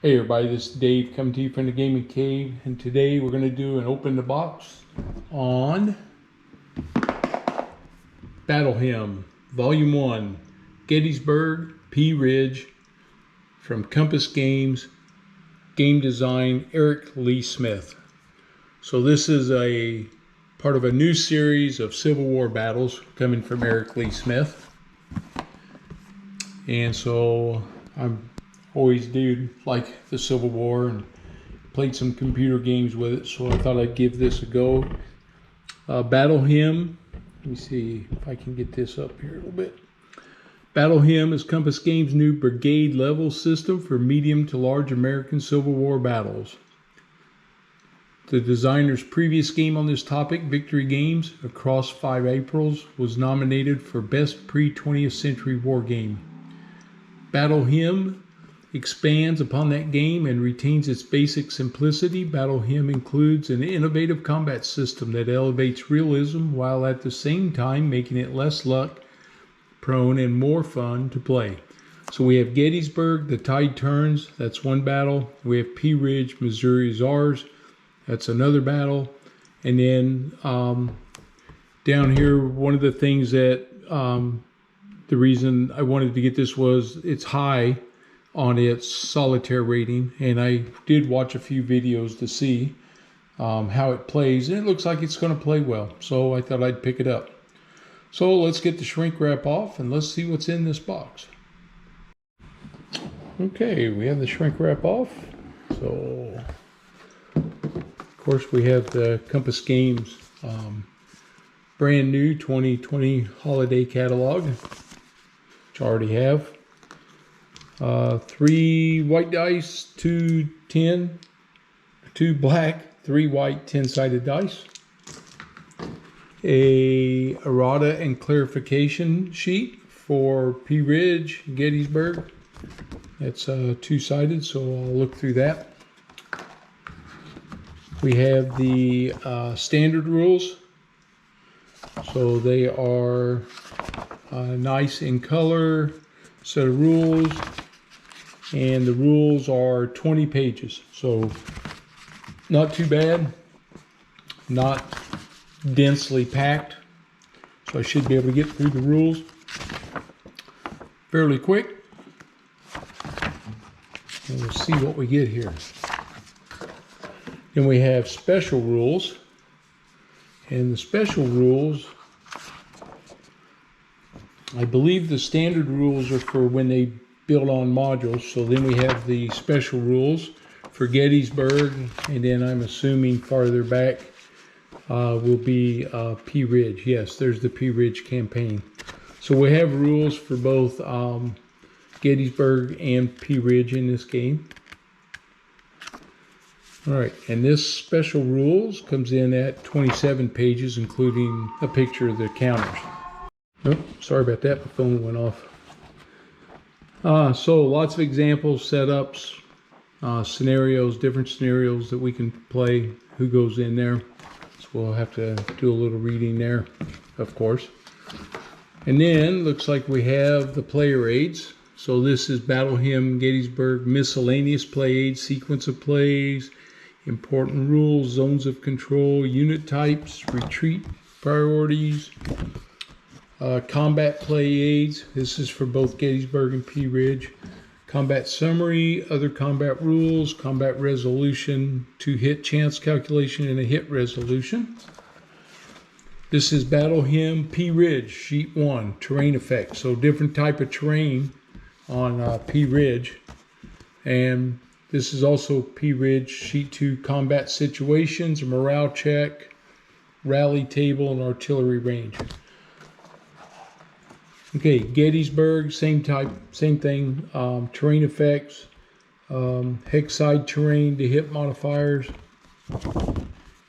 Hey everybody, this is Dave coming to you from the Gaming Cave, and today we're going to do an open the box on Battle Hymn Volume 1 Gettysburg P. Ridge from Compass Games, game design Eric Lee Smith. So this is a part of a new series of Civil War battles coming from Eric Lee Smith, and so I'm always did like the Civil War and played some computer games with it, so I thought I'd give this a go. Battle Hymn, let me see if I can get this up here a little bit. Battle Hymn is Compass Games' new brigade level system for medium to large American Civil War battles. The designer's previous game on this topic, Victory Games Across 5 Aprils, was nominated for Best Pre-20th Century War Game. Battle Hymn expands upon that game and retains its basic simplicity. Battle Hymn includes an innovative combat system that elevates realism while at the same time making it less luck prone and more fun to play. So we have Gettysburg, The Tide Turns, that's one battle. We have P. Ridge, Missouri is Ours, that's another battle. And then down here, one of the things that the reason I wanted to get this was it's high on its solitaire rating, and I did watch a few videos to see how it plays, and it looks like it's going to play well, so I thought I'd pick it up. So let's get the shrink wrap off and let's see what's in this box. Okay, we have the shrink wrap off. So of course we have the Compass Games brand new 2020 holiday catalog, which I already have. 3 white dice, 2 black, 3 white 10-sided dice. A errata and clarification sheet for P. Ridge, Gettysburg. It's 2-sided, so I'll look through that. We have the standard rules. So they are nice in color, set of rules. And the rules are 20 pages, so not too bad, not densely packed, so I should be able to get through the rules fairly quick. And we'll see what we get here. Then we have special rules, and the special rules, I believe the standard rules are for when they build on modules. So then we have the special rules for Gettysburg, and then I'm assuming farther back will be P. Ridge. Yes, there's the P. Ridge campaign. So we have rules for both Gettysburg and P. Ridge in this game. All right, and this special rules comes in at 27 pages, including a picture of the counters. Oh, sorry about that, my phone went off. So lots of examples, setups, scenarios, different scenarios that we can play, who goes in there. So we'll have to do a little reading there, of course. And then looks like we have the player aids. So this is Battle Hymn Gettysburg Miscellaneous Play Aids, Sequence of Plays, Important Rules, Zones of Control, Unit Types, Retreat Priorities, Combat Play Aids. This is for both Gettysburg and P. Ridge. Combat Summary, Other Combat Rules, Combat Resolution, 2-hit chance calculation, and a hit resolution. This is Battle Hymn P. Ridge, Sheet 1, Terrain Effects. So different type of terrain on P. Ridge. And this is also P. Ridge, Sheet 2, Combat Situations, Morale Check, Rally Table, and Artillery Range. Okay, Gettysburg, same type, same thing. Terrain effects, hex side terrain to hit modifiers.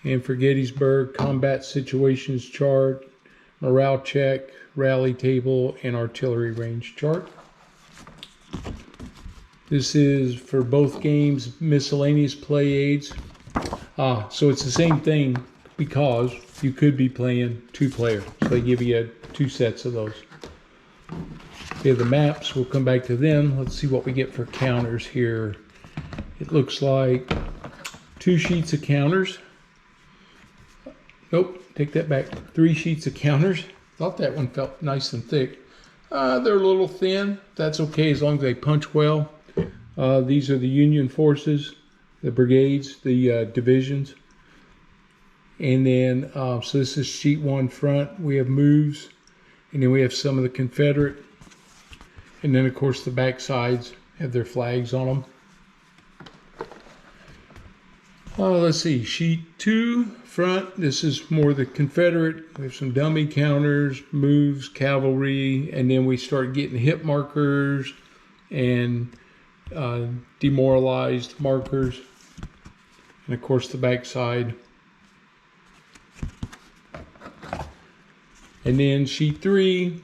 And for Gettysburg, combat situations chart, morale check, rally table, and artillery range chart. This is for both games, miscellaneous play aids. So it's the same thing because you could be playing 2-player. So they give you 2 sets of those. Okay, the maps, we'll come back to them. Let's see what we get for counters here. It looks like 2 sheets of counters. Nope, take that back. 3 sheets of counters. Thought that one felt nice and thick. They're a little thin. That's okay as long as they punch well. These are the Union forces, the brigades, the divisions. And then, so this is sheet 1 front. We have moves, and then we have some of the Confederate. And then, of course, the back sides have their flags on them. Let's see, sheet 2 front. This is more the Confederate. We have some dummy counters, moves, cavalry, and then we start getting hit markers and demoralized markers. And of course, the back side. And then sheet 3,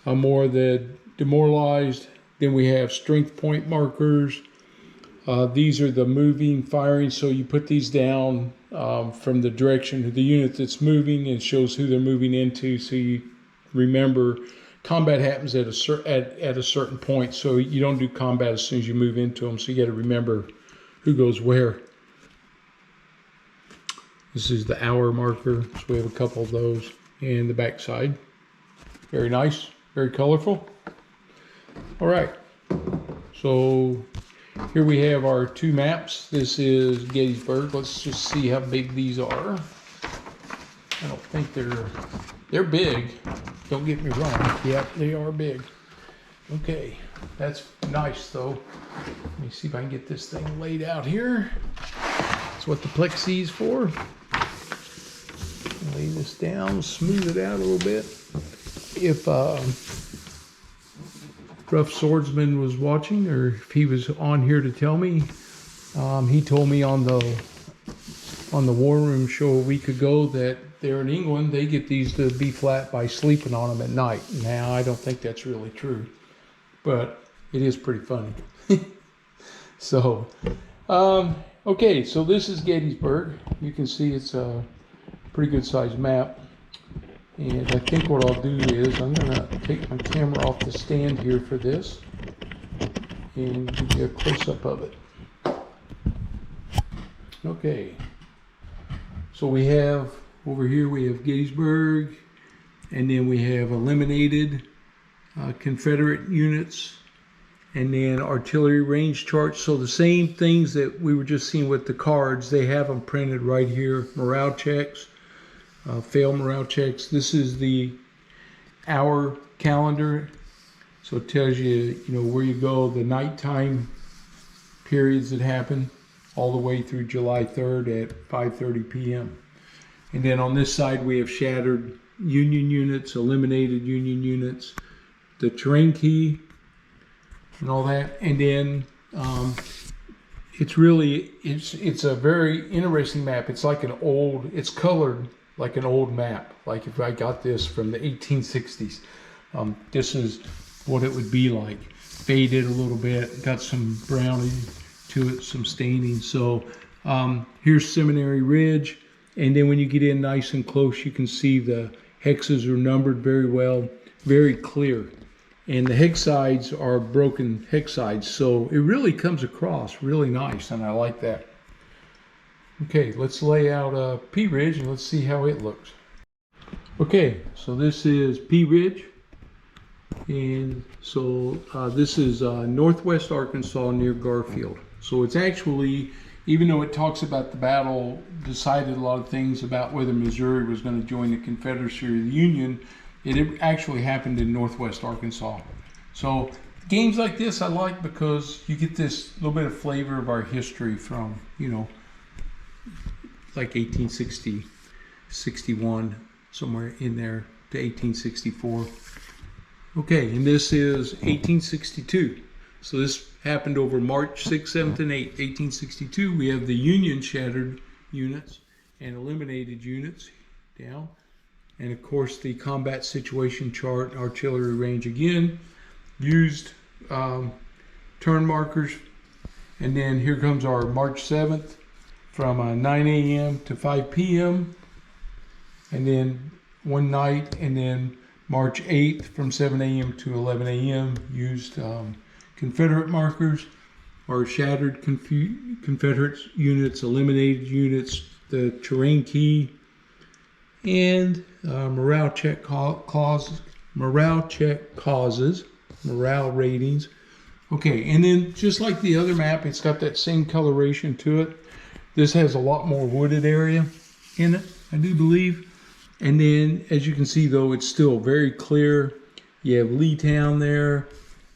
more the demoralized. Then we have strength point markers. These are the moving, firing. So you put these down from the direction of the unit that's moving and shows who they're moving into. So you remember combat happens at a certain point. So you don't do combat as soon as you move into them. So you got to remember who goes where. This is the hour marker. So we have a couple of those. And the back side. Very nice, very colorful. All right, so here we have our 2 maps. This is Gettysburg. Let's just see how big these are. I don't think they're big. Don't get me wrong. Yep, they are big. Okay, that's nice though. Let me see if I can get this thing laid out here. That's what the plexi is for. Lay this down, smooth it out a little bit. If Rough Swordsman was watching, or if he was on here to tell me, he told me on the War Room show a week ago that there in England they get these to be flat by sleeping on them at night. Now I don't think that's really true, but it is pretty funny. So, okay, so this is Gettysburg. You can see it's a pretty good sized map. And I think what I'll do is I'm going to take my camera off the stand here for this and give you a close-up of it. Okay, so we have over here we have Gettysburg, and then we have eliminated Confederate units, and then artillery range charts. So the same things that we were just seeing with the cards, they have them printed right here. Morale checks. Fail morale checks. This is the hour calendar, so it tells you, where you go, the nighttime periods that happen, all the way through July 3rd at 5:30 p.m. And then on this side we have shattered Union units, eliminated Union units, the terrain key, and all that. And then it's a very interesting map. It's like it's colored like an old map. Like if I got this from the 1860s, this is what it would be like. Faded a little bit, got some browning to it, some staining. So here's Seminary Ridge, and then when you get in nice and close, you can see the hexes are numbered very well, very clear. And the hex sides are broken hex sides, so it really comes across really nice, and I like that. Okay, let's lay out P Ridge and let's see how it looks. Okay, so this is P Ridge, and so this is northwest Arkansas near Garfield. So it's actually, even though it talks about the battle, decided a lot of things about whether Missouri was going to join the Confederacy or the Union, it actually happened in northwest Arkansas. So games like this I like because you get this little bit of flavor of our history from, like 1860, 61, somewhere in there to 1864. Okay, and this is 1862. So this happened over March 6th, 7th, and 8th, 1862. We have the Union shattered units and eliminated units down. And of course the combat situation chart, artillery range again, used turn markers. And then here comes our March 7th from 9 a.m. to 5 p.m. and then one night, and then March 8th from 7 a.m. to 11 a.m. used Confederate markers. our shattered Confederate units, eliminated units, the terrain key, and morale check causes, morale ratings. Okay, and then just like the other map, it's got that same coloration to it. This has a lot more wooded area in it, I do believe. And then, as you can see, though, it's still very clear. You have Lee Town there,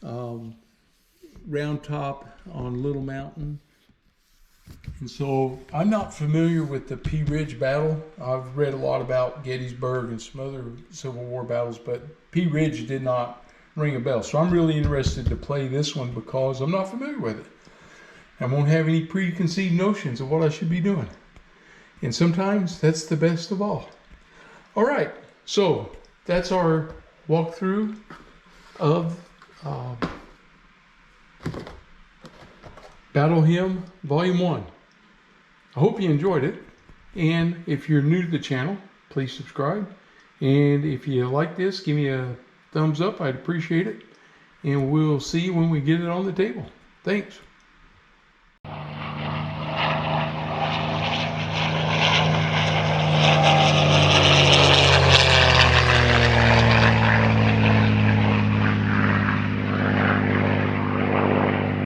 Round Top on Little Mountain. And so I'm not familiar with the Pea Ridge battle. I've read a lot about Gettysburg and some other Civil War battles, but Pea Ridge did not ring a bell. So I'm really interested to play this one because I'm not familiar with it. I won't have any preconceived notions of what I should be doing. And sometimes that's the best of all. All right, so that's our walkthrough of Battle Hymn Volume 1. I hope you enjoyed it. And if you're new to the channel, please subscribe. And if you like this, give me a thumbs up. I'd appreciate it. And we'll see you when we get it on the table. Thanks.